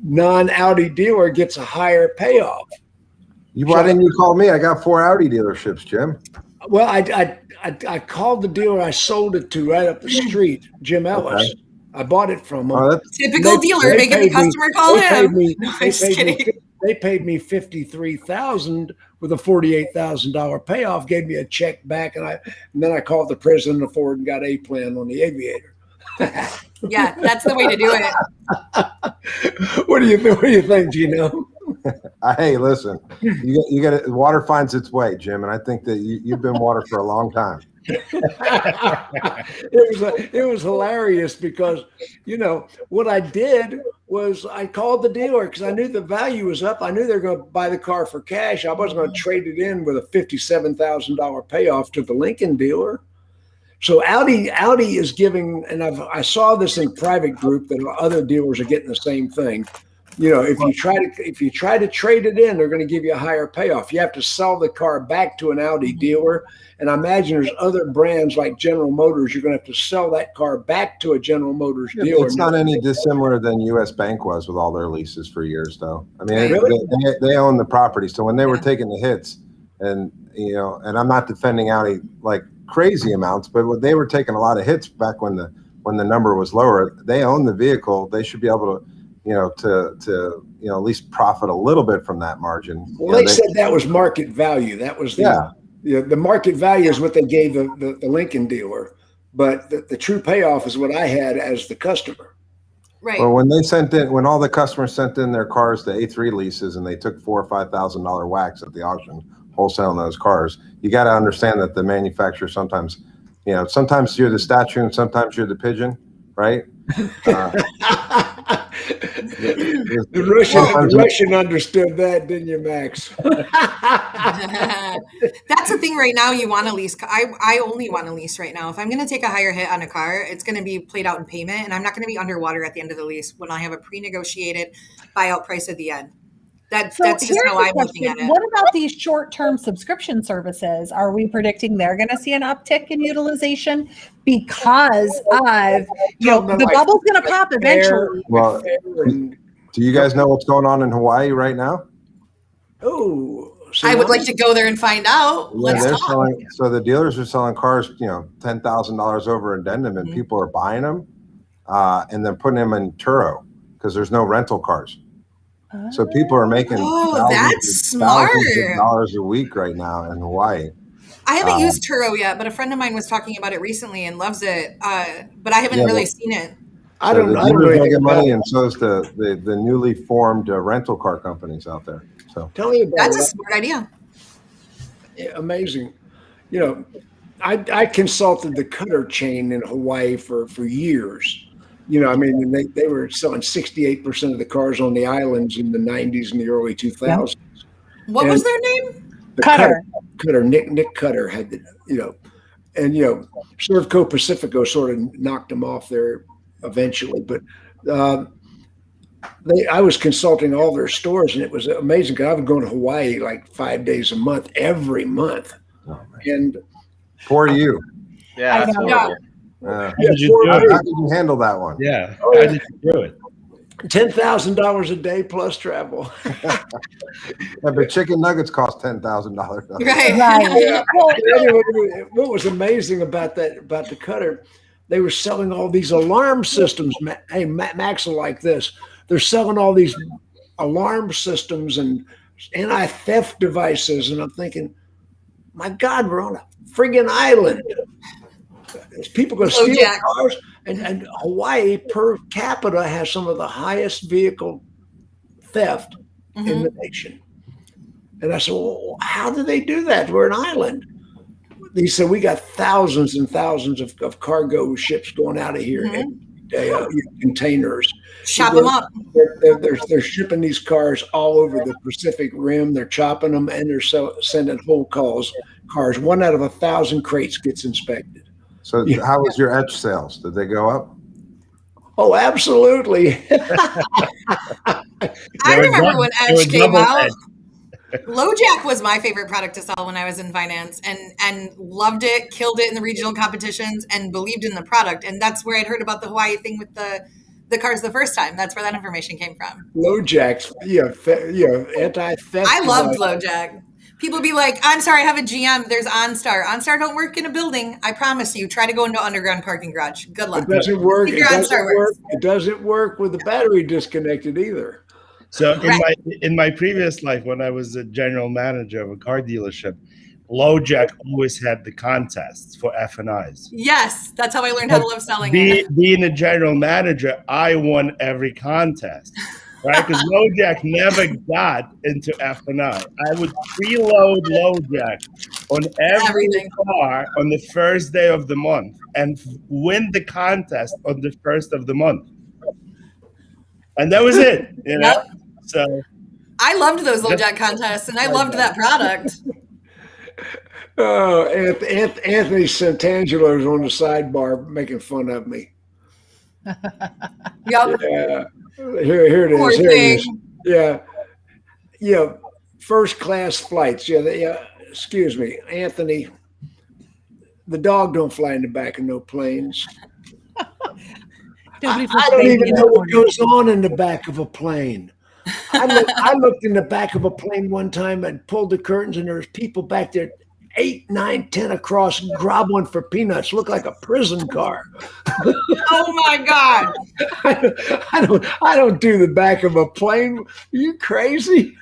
Non-Audi dealer gets a higher payoff. Why didn't you call me? I got 4 Audi dealerships, Jim. Well, I called the dealer I sold it to right up the street, Jim Ellis. Okay. I bought it from him. Oh, Typical dealer making the customer call him. No, I'm just kidding. They paid me $53,000 with a $48,000 payoff. Gave me a check back, and then I called the president of Ford and got a plan on the Aviator. Yeah, that's the way to do it. What do you think, Geno? Hey, listen, you got it. Water finds its way, Jim, and I think that you've been water for a long time. It was hilarious because, what I did was I called the dealer because I knew the value was up. I knew they were going to buy the car for cash. I wasn't going to trade it in with a $57,000 payoff to the Lincoln dealer. So Audi is giving, and I saw this in private group that other dealers are getting the same thing. If you try to trade it in, they're going to give you a higher payoff. You have to sell the car back to an Audi dealer. And I imagine there's other brands like General Motors. You're going to have to sell that car back to a General Motors dealer. It's not any dissimilar than U.S. Bank was with all their leases for years, though. I mean, Really? they own the property. So when they were taking the hits, and I'm not defending Audi like crazy amounts, but when they were taking a lot of hits back when the number was lower, they own the vehicle. They should be able to, to at least profit a little bit from that margin. Well, they said that was market value. That was the market value is what they gave the Lincoln dealer, but the true payoff is what I had as the customer. Right. Well, when all the customers sent in their cars to A3 leases and they took $4,000 or $5,000 whacks at the auction, wholesaling those cars, you got to understand that the manufacturer sometimes you're the statue and sometimes you're the pigeon, right? The Russian understood that, didn't you, Max? That's the thing right now. You want to lease. I only want to lease right now. If I'm going to take a higher hit on a car, it's going to be played out in payment, and I'm not going to be underwater at the end of the lease when I have a pre-negotiated buyout price at the end. That's just how I'm looking at it. What about these short-term subscription services? Are we predicting they're going to see an uptick in utilization because of the bubble's going to pop eventually? Well, do you guys know what's going on in Hawaii right now? Oh, I would like to go there and find out. Let's talk. So the dealers are selling cars, $10,000 over addendum, and people are buying them and then putting them in Turo because there's no rental cars. So people are making thousands of dollars a week right now in Hawaii. I haven't used Turo yet, but a friend of mine was talking about it recently and loves it. But I haven't really seen it. I don't really making money, and so is the newly formed rental car companies out there. So tell me about that's a smart idea. Yeah, amazing. I consulted the Cutter chain in Hawaii for years. They were selling 68% of the cars on the islands in the 90s and the early 2000s. What was their name? Cutter. Nick Cutter had Servco Pacifico sort of knocked them off there eventually. But I was consulting all their stores, and it was amazing because I would go to Hawaii like 5 days a month, every month. Oh, and for you. Yeah. How did you handle that one? Yeah. How did you do it? $10,000 a day plus travel. But chicken nuggets cost $10,000. Right. Yeah. Anyway, what was amazing about the Cutter, they were selling all these alarm systems. Hey, Max will like this. They're selling all these alarm systems and anti-theft devices, and I'm thinking, my God, we're on a friggin' island. People going to steal cars, and Hawaii per capita has some of the highest vehicle theft in the nation. And I said, well, how do they do that? We're an island. They said, we got thousands and thousands of cargo ships going out of here every day, containers. Chop them up. They're shipping these cars all over the Pacific Rim. They're chopping them, and they're sending whole cars. 1 out of 1,000 crates gets inspected. So how was your etch sales? Did they go up? Oh, absolutely. I remember when Edge came out. LoJack was my favorite product to sell when I was in finance, and loved it, killed it in the regional competitions, and believed in the product. And that's where I'd heard about the Hawaii thing with the cars the first time. That's where that information came from. LoJack's, anti-theft. I loved LoJack. People be like, I'm sorry, I have a GM. There's OnStar. OnStar don't work in a building. I promise you. Try to go into an underground parking garage. Good luck. It doesn't work. If your OnStar works. It doesn't work with the battery disconnected either. So in my previous life, when I was a general manager of a car dealership, LoJack always had the contests for F&Is. Yes, that's how I learned how to love selling it. Being a general manager, I won every contest, right? Because LoJack never got into F&I. I would preload LoJack on every car on the first day of the month and win the contest on the first of the month. And that was it, you know? Yep. So I loved those LoJack contests, and I loved that product. Oh, Anthony Santangelo is on the sidebar making fun of me. Yep. Yeah. Here it is. Here it is. Yeah. Yeah. First class flights. Yeah. Excuse me, Anthony. The dog don't fly in the back of no planes. I don't even know what goes on in the back of a plane. I looked in the back of a plane one time and pulled the curtains, and there's people back there 8, 9, 10 across groveling for peanuts. Look like a prison car. Oh my God. I don't do the back of a plane. Are you crazy?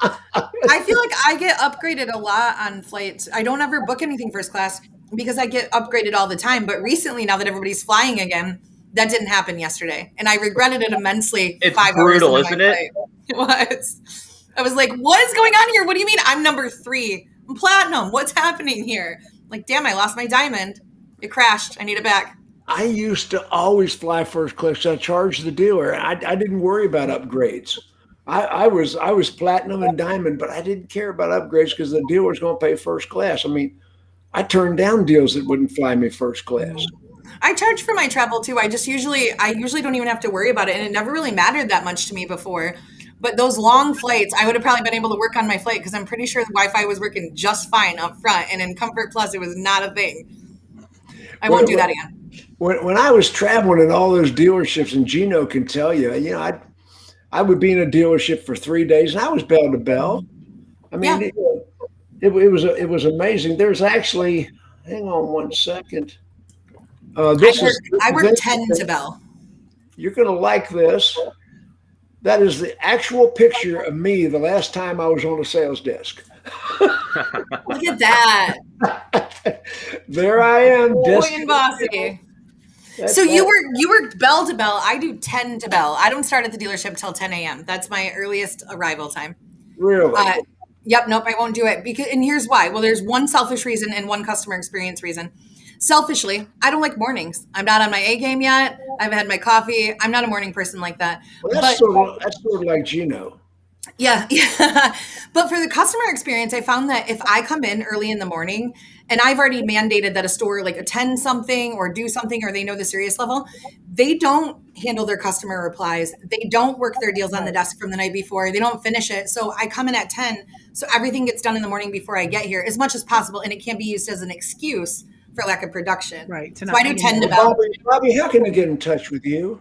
I feel like I get upgraded a lot on flights. I don't ever book anything first class because I get upgraded all the time. But recently, now that everybody's flying again, that didn't happen yesterday. And I regretted it immensely. It's 5 brutal, hours isn't it? It was. I was like, what is going on here? What do you mean I'm number 3? I'm platinum. What's happening here? Like, damn, I lost my diamond. It crashed. I need it back. I used to always fly first class. I charged the dealer. I didn't worry about upgrades. I was platinum and diamond, but I didn't care about upgrades because the dealer was going to pay first class. I mean, I turned down deals that wouldn't fly me first class. I charge for my travel too. I usually don't even have to worry about it. And it never really mattered that much to me before. But those long flights, I would have probably been able to work on my flight because I'm pretty sure the Wi-Fi was working just fine up front. And in Comfort Plus, it was not a thing. I won't do that again. When I was traveling in all those dealerships, and Geno can tell you, I would be in a dealership for 3 days, and I was bell to bell. I mean, yeah. it was amazing. There's actually, hang on one second. I work 10 to bell. You're going to like this. That is the actual picture of me the last time I was on a sales desk. Look at that. There I am. Boy and bossy. So you work bell to bell. I do 10 to bell. I don't start at the dealership till 10 a.m. That's my earliest arrival time. Really? Yep. Nope. I won't do it and here's why. Well, there's one selfish reason and one customer experience reason. Selfishly, I don't like mornings. I'm not on my A game yet. I haven't had my coffee. I'm not a morning person like that. Well, that's sort of like Geno. Yeah. But for the customer experience, I found that if I come in early in the morning and I've already mandated that a store like attend something or do something, or they know the serious level, they don't handle their customer replies. They don't work their deals on the desk from the night before. They don't finish it. So I come in at 10. So everything gets done in the morning before I get here as much as possible. And it can't be used as an excuse for lack of production. Right. So I do 10 to bell. Bobbie, how can I get in touch with you?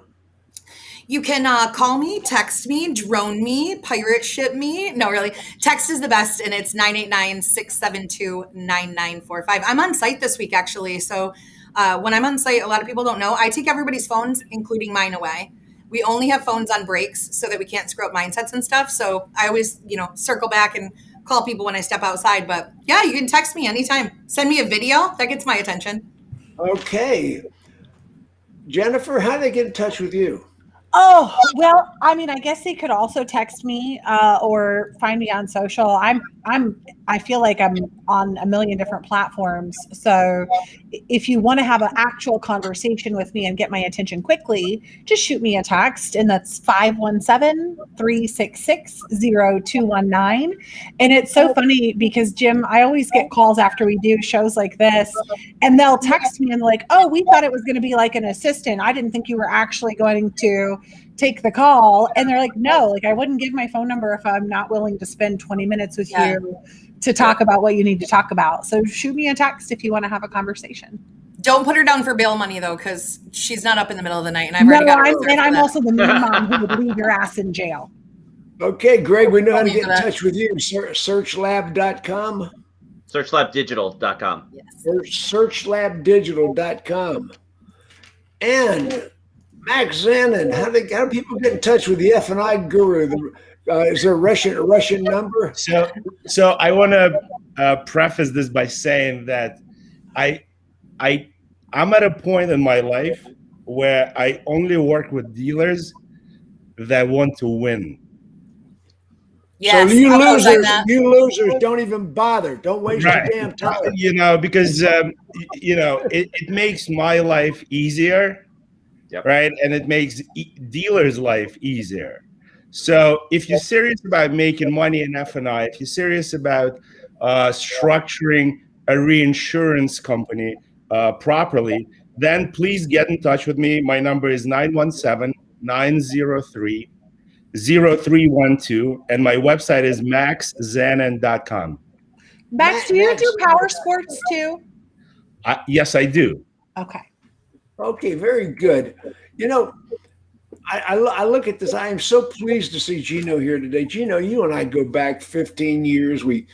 You can call me, text me, drone me, pirate ship me. No, really. Text is the best, and it's 989-672-9945. I'm on site this week, actually. So when I'm on site, a lot of people don't know, I take everybody's phones, including mine, away. We only have phones on breaks so that we can't screw up mindsets and stuff. So I always, circle back and call people when I step outside. But yeah, you can text me anytime. Send me a video. That gets my attention. Okay. Jennifer, how do they get in touch with you? Oh, well, I mean, I guess they could also text me or find me on social. I feel like I'm on a million different platforms. So if you want to have an actual conversation with me and get my attention quickly, just shoot me a text, and that's 517-366-0219. And it's so funny because, Jim, I always get calls after we do shows like this, and they'll text me and like, oh, we thought it was going to be like an assistant. I didn't think you were actually going to take the call. And they're like, no, like I wouldn't give my phone number if I'm not willing to spend 20 minutes with you to talk about what you need to talk about. So shoot me a text if you want to have a conversation. Don't put her down for bail money though, because she's not up in the middle of the night, and I've already got her. And I'm also the mean mom who would leave your ass in jail. Okay, Greg, we know how to get in touch with you. Searchlab.com. Searchlabdigital.com. Yes. Searchlabdigital.com. And Max Zanan, how do people get in touch with the F&I guru? Is there a Russian number? So I want to preface this by saying that I'm at a point in my life where I only work with dealers that want to win. Yes, so you losers, don't even bother. Don't waste your damn time. Because it makes my life easier, right? And it makes dealers' life easier. So if you're serious about making money in F&I, if you're serious about structuring a reinsurance company properly, then please get in touch with me. My number is 917-903-0312, and my website is maxzanan.com. Max, do you do power sports too? Yes, I do. Okay, very good. I look at this. I am so pleased to see Geno here today. Geno, you and I go back 15 years. We've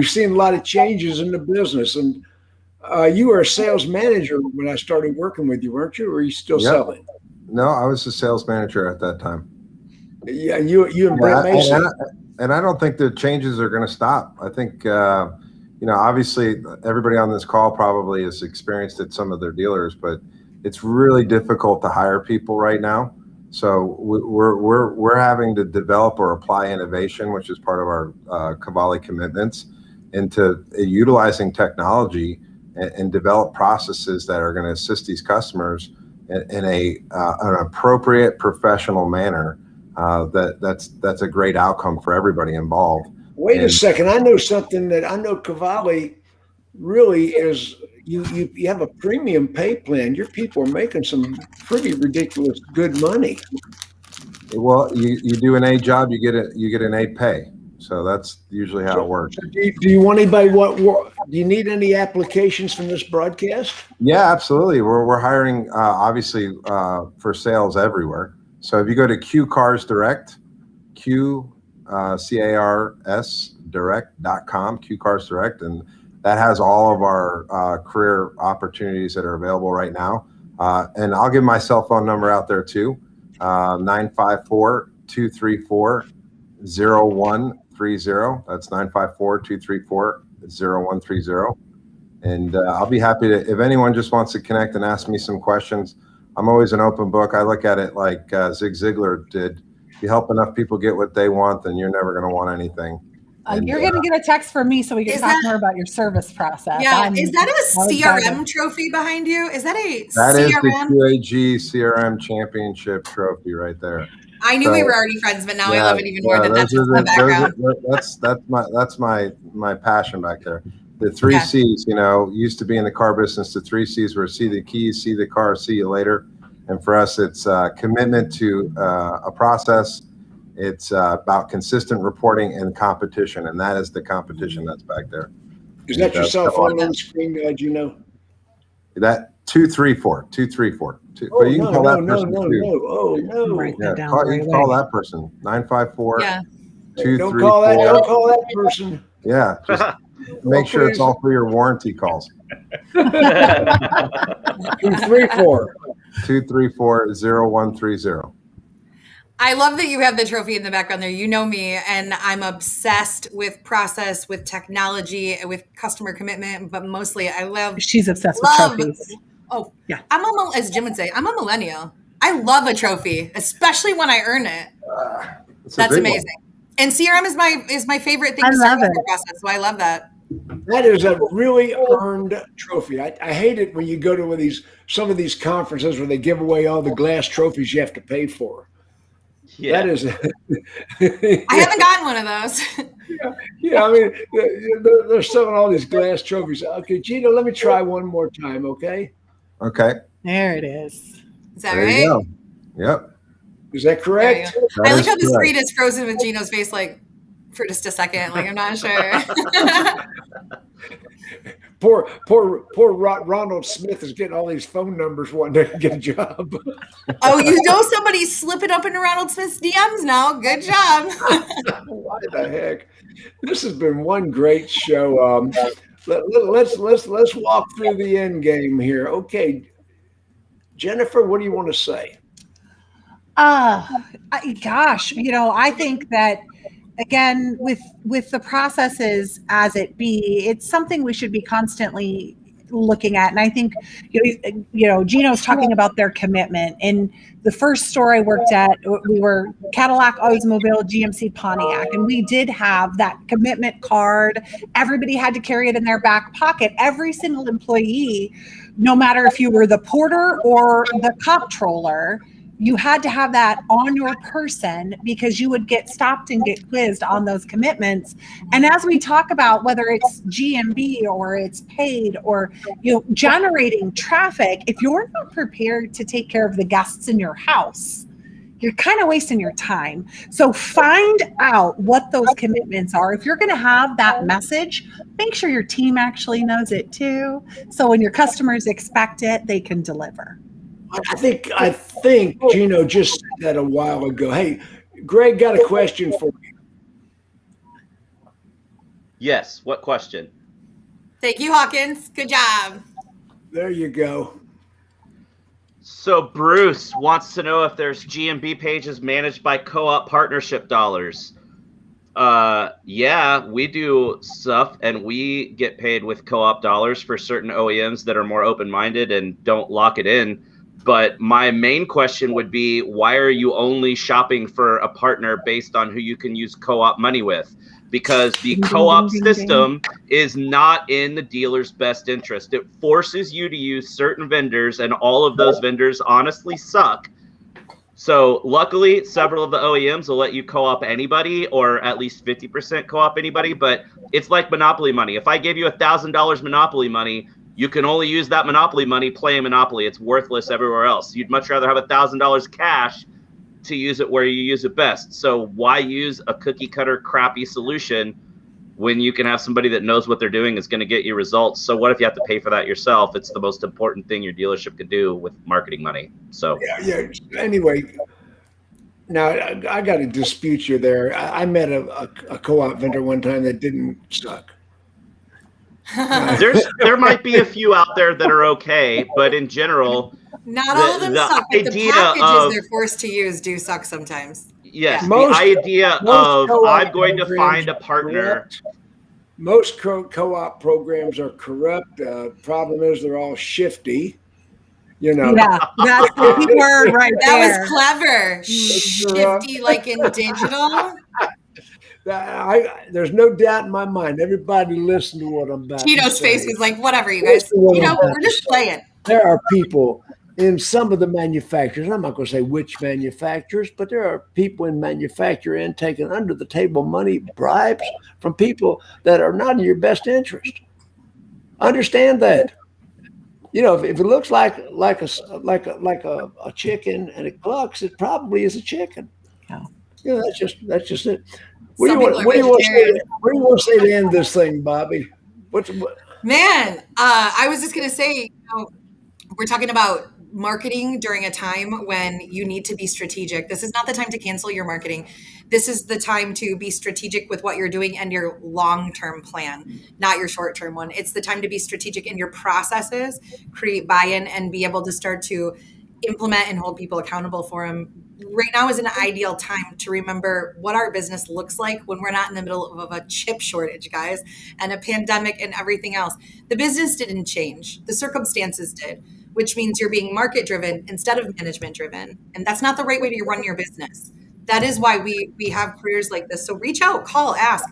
seen a lot of changes in the business, and you were a sales manager when I started working with you, weren't you? Or are you still selling? No, I was a sales manager at that time. Yeah, you and Brett Mason. And I don't think the changes are going to stop. I think, obviously everybody on this call probably has experienced it, some of their dealers, but it's really difficult to hire people right now. So we're having to develop or apply innovation, which is part of our Qvale commitments, into utilizing technology and develop processes that are going to assist these customers in an appropriate professional manner. That's a great outcome for everybody involved. Wait a second. I know something that I know Qvale really is. You have a premium pay plan. Your people are making some pretty ridiculous good money. Well, you do an A job, you get an A pay. So that's usually how it works. Do you want anybody? Do you need any applications from this broadcast? Yeah, absolutely. We're hiring obviously for sales everywhere. So if you go to Q Cars Direct, CARS direct.com, Q Cars Direct, and that has all of our career opportunities that are available right now. And I'll give my cell phone number out there too, 954-234-0130. That's 954-234-0130. And I'll be happy to, if anyone just wants to connect and ask me some questions, I'm always an open book. I look at it like Ziegler did. If you help enough people get what they want, then you're never going to want anything. You're going to get a text from me so we can talk more about your service process. Yeah, is that a CRM trophy behind you? Is that a that CRM? Is the QAG CRM Championship trophy right there. I knew we were already friends, but now I love it even more that's just the background. That's my passion back there. The three C's, used to be in the car business. The three C's were see the keys, see the car, see you later. And for us, it's commitment to a process. It's about consistent reporting and competition, and that is the competition that's back there. Is that your cell phone on the screen, Geno? That 234. But you can call that person too. Oh no! Write that down You can call that person 954. Yeah. 234. Don't call that person. Yeah. Just make sure it's all for your warranty calls. 234-0130. I love that you have the trophy in the background there. You know me, and I'm obsessed with process, with technology, with customer commitment, but mostly I love. She's obsessed with trophies. Oh, yeah. As Jim would say, I'm a millennial. I love a trophy, especially when I earn it. That's amazing. And CRM is my favorite thing to start with the process, so I love that. That is a really earned trophy. I hate it when you go to some of these conferences where they give away all the glass trophies you have to pay for. Yeah. That is. I haven't gotten one of those. Yeah. I mean, they're selling all these glass trophies. Okay, Geno, let me try one more time. Okay. Okay. There it is. Is that right? Yep. Is that correct? I like how the screen is frozen with Geno's face, like for just a second. Like I'm not sure. Poor Ronald Smith is getting all these phone numbers wanting to get a job. Oh, you know somebody's slipping up into Ronald Smith's DMs now. Good job. Why the heck? This has been one great show. Let's walk through the end game here. Okay, Jennifer, what do you want to say? Gosh, I think that again with the processes as it be, it's something we should be constantly looking at. And I think Geno's talking about their commitment. In the first store I worked at, we were Cadillac, Oldsmobile, GMC, Pontiac, and we did have that commitment card. Everybody had to carry it in their back pocket. Every single employee, no matter if you were the porter or the comptroller, you had to have that on your person because you would get stopped and get quizzed on those commitments. And as we talk about whether it's GMB or it's paid or generating traffic, if you're not prepared to take care of the guests in your house, you're kind of wasting your time. So find out what those commitments are. If you're going to have that message, make sure your team actually knows it too. So when your customers expect it, they can deliver. I think Geno just said a while ago. Hey, Greg got a question for you. Yes. What question? Thank you, Hawkins. Good job. There you go. So Bruce wants to know if there's GMB pages managed by co-op partnership dollars. Yeah, we do stuff and we get paid with co-op dollars for certain OEMs that are more open-minded and don't lock it in. But my main question would be, why are you only shopping for a partner based on who you can use co-op money with? Because the co-op system is not in the dealer's best interest. It forces you to use certain vendors, and all of those vendors honestly suck. So luckily, several of the OEMs will let you co-op anybody, or at least 50% co-op anybody, but it's like Monopoly money. If I gave you $1,000 Monopoly money, you can only use that Monopoly money playing Monopoly. It's worthless everywhere else. You'd much rather have $1,000 cash to use it where you use it best. So why use a cookie cutter crappy solution when you can have somebody that knows what they're doing is going to get you results? So what if you have to pay for that yourself? It's the most important thing your dealership could do with marketing money. So yeah. Anyway, now I got to dispute you there. I met a co-op vendor one time that didn't suck. There might be a few out there that are okay, but in general, not all of them suck. But the packages they're forced to use do suck sometimes. Yes, yeah. The idea of I'm going to find a partner. Most co-op programs are corrupt. Problem is they're all shifty. Yeah, that's the word right there. That was clever. Shifty, like in digital. There's no doubt in my mind. Everybody listen to what I'm about to say. Geno's face was like, whatever, you guys. We're just playing. There are people in some of the manufacturers, I'm not going to say which manufacturers, but there are people in manufacturing taking under the table money, bribes from people that are not in your best interest. Understand that. If it looks like a chicken and it clucks, it probably is a chicken. Yeah. That's just it. What do you want to say to end this thing, Bobbie? Man, I was just going to say, we're talking about marketing during a time when you need to be strategic. This is not the time to cancel your marketing. This is the time to be strategic with what you're doing and your long-term plan, not your short-term one. It's the time to be strategic in your processes, create buy-in, and be able to start to implement and hold people accountable for them. Right now is an ideal time to remember what our business looks like when we're not in the middle of a chip shortage, guys, and a pandemic and everything else. The business didn't change. The circumstances did, which means you're being market-driven instead of management-driven. And that's not the right way to run your business. That is why we have careers like this. So reach out, call, ask.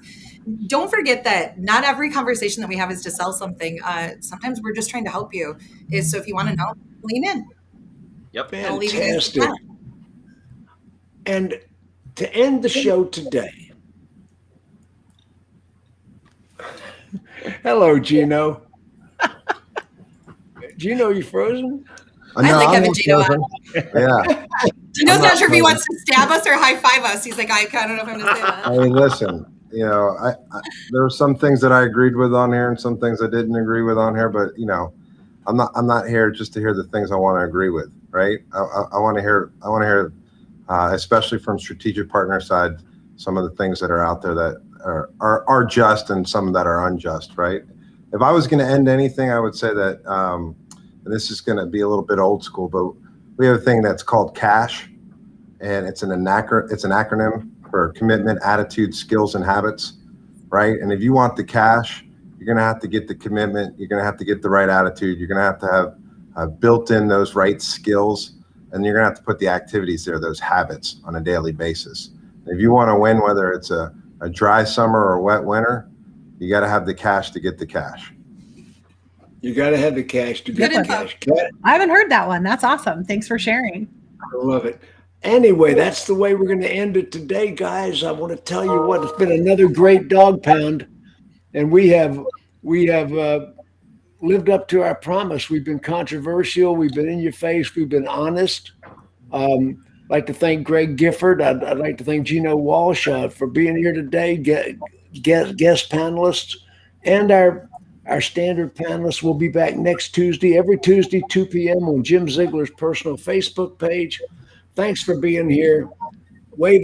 Don't forget that not every conversation that we have is to sell something. Sometimes we're just trying to help you. So if you want to know, lean in. Yep. Fantastic. And to end the show today, hello, Geno. Geno, you frozen? I like having Geno on. Yeah. Geno's not sure if he wants to stab us or high five us. He's like, I don't know if I'm going to say that. I mean, listen, you know, there were some things that I agreed with on here and some things I didn't agree with on here, but you know, I'm not here just to hear the things I want to agree with, right? I want to hear, especially from strategic partner side, some of the things that are out there that are just and some that are unjust, right? If I was going to end anything, I would say that, and this is going to be a little bit old school, but we have a thing that's called CASH, and it's an acronym for commitment, attitude, skills, and habits, right? And if you want the cash, you're going to have to get the commitment. You're going to have to get the right attitude. You're going to have built in those right skills, and you're going to have to put the activities there, those habits on a daily basis. If you want to win, whether it's a dry summer or a wet winter, you got to have the cash to get the cash. You got to have the cash to get the cash. I haven't heard that one. That's awesome. Thanks for sharing. I love it. Anyway, that's the way we're going to end it today, guys. I want to tell you what, it's been another great Dawg Pound, and we have lived up to our promise. We've been controversial. We've been in your face. We've been honest. I'd like to thank Greg Gifford. I'd like to thank Geno Walsh for being here today, guest panelists, and our standard panelists. Will be back next Tuesday, every Tuesday, 2 p.m. on Jim Ziegler's personal Facebook page. Thanks for being here. Wave